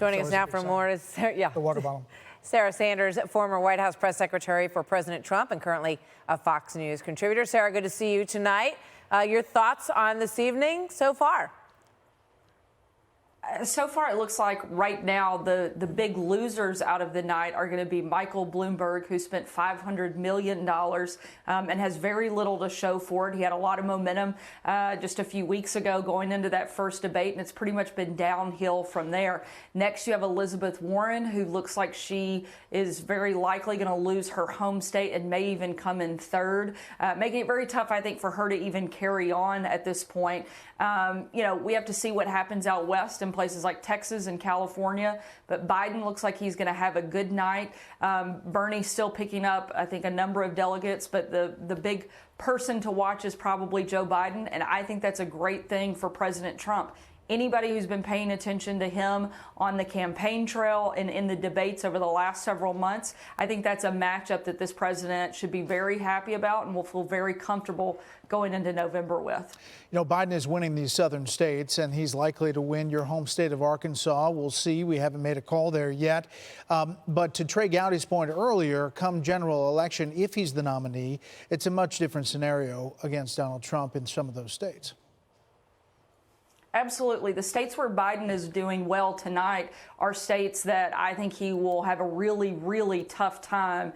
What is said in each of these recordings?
Joining us now for more is the water bottle. Sarah Sanders, former White House press secretary for President Trump and currently a Fox News contributor. Sarah, good to see you tonight. Your thoughts on this evening so far? So far, it looks like right now the big losers out of the night are going to be Michael Bloomberg, who spent $500 million and has very little to show for it. He had a lot of momentum just a few weeks ago going into that first debate, and it's pretty much been downhill from there. Next, you have Elizabeth Warren, who looks like she is very likely going to lose her home state and may even come in third, making it very tough, I think, for her to even carry on at this point. We have to see what happens out west in places like Texas and California, but Biden looks like he's going to have a good night. Bernie's still picking up, I think, a number of delegates, but the big person to watch is probably Joe Biden, and I think that's a great thing for President Trump. Anybody who's been paying attention to him on the campaign trail and in the debates over the last several months, I think that's a matchup that this president should be very happy about and will feel very comfortable going into November with. You know, Biden is winning these southern states, and he's likely to win your home state of Arkansas. We'll see. We haven't made a call there yet. But to Trey Gowdy's point earlier, come general election, if he's the nominee, it's a much different scenario against Donald Trump in some of those states. Absolutely. The states where Biden is doing well tonight are states that I think he will have a really, really tough time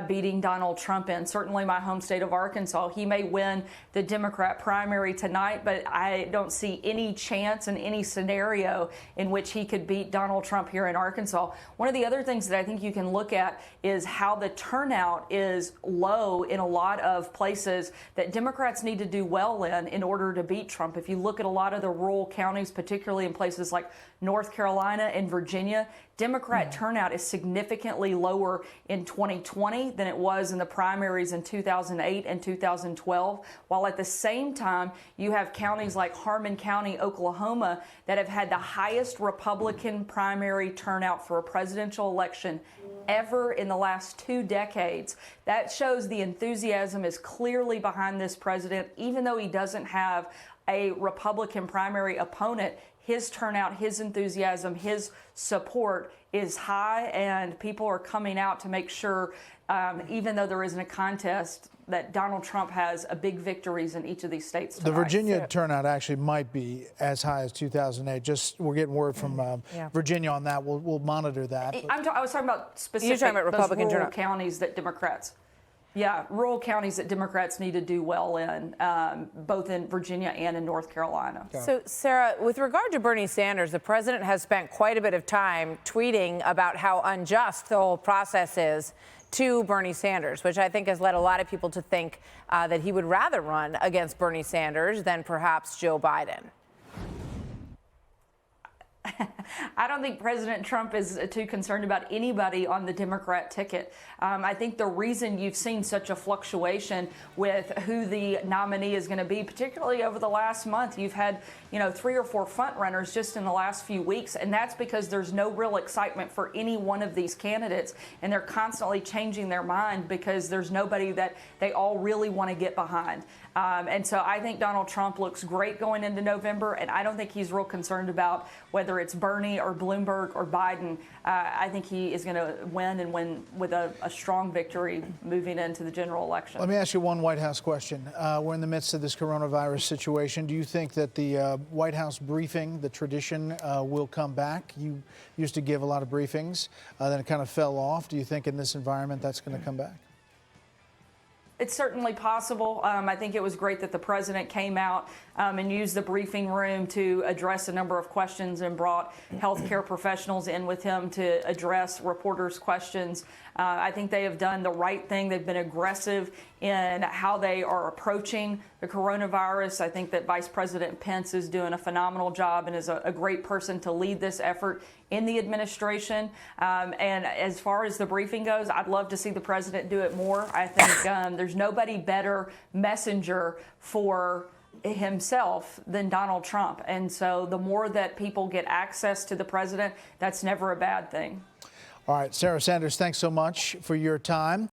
beating Donald Trump in. Certainly my home state of Arkansas. He may win the Democrat primary tonight, but I don't see any chance in any scenario in which he could beat Donald Trump here in Arkansas. One of the other things that I think you can look at is how the turnout is low in a lot of places that Democrats need to do well in order to beat Trump. If you look at a lot of the rural counties, particularly in places like North Carolina and Virginia, Democrat turnout is significantly lower in 2020 than it was in the primaries in 2008 and 2012, while at the same time you have counties like Harmon County, Oklahoma, that have had the highest Republican primary turnout for a presidential election ever in the last 2 decades. That shows the enthusiasm is clearly behind this president, even though he doesn't have a Republican primary opponent. His turnout, his enthusiasm, his support is high, and people are coming out to make sure, even though there isn't a contest, that Donald Trump has a big victories in each of these states tonight. The Virginia turnout actually might be as high as 2008. Just we're getting word from Virginia on that. We'll monitor that. I was talking about specific You're talking about Republican those rural turnout. counties that Democrats. Yeah, rural counties that Democrats need to do well in, both in Virginia and in North Carolina. So, Sarah, with regard to Bernie Sanders, the president has spent quite a bit of time tweeting about how unjust the whole process is to Bernie Sanders, which I think has led a lot of people to think that he would rather run against Bernie Sanders than perhaps Joe Biden. I don't think President Trump is too concerned about anybody on the Democrat ticket. I think the reason you've seen such a fluctuation with who the nominee is going to be, particularly over the last month, you've had 3 or 4 front runners just in the last few weeks, and that's because there's no real excitement for any one of these candidates, and they're constantly changing their mind because there's nobody that they all really want to get behind. And so I think Donald Trump looks great going into November, and I don't think he's real concerned about whether it's Bernie or Bloomberg or Biden. I think he is going to win and win with a strong victory moving into the general election. Let me ask you one White House question. We're in the midst of this coronavirus situation. Do you think that the White House briefing, the tradition, will come back? You used to give a lot of briefings, then it kind of fell off. Do you think in this environment that's going to come back? It's certainly possible. I think it was great that the president came out and used the briefing room to address a number of questions and brought healthcare professionals in with him to address reporters' questions. I think they have done the right thing. They've been aggressive in how they are approaching the coronavirus. I think that Vice President Pence is doing a phenomenal job and is a great person to lead this effort in the administration. And as far as the briefing goes, I'd love to see the president do it more. I think there's nobody better messenger for himself than Donald Trump. And so the more that people get access to the president, that's never a bad thing. All right, Sarah Sanders, thanks so much for your time.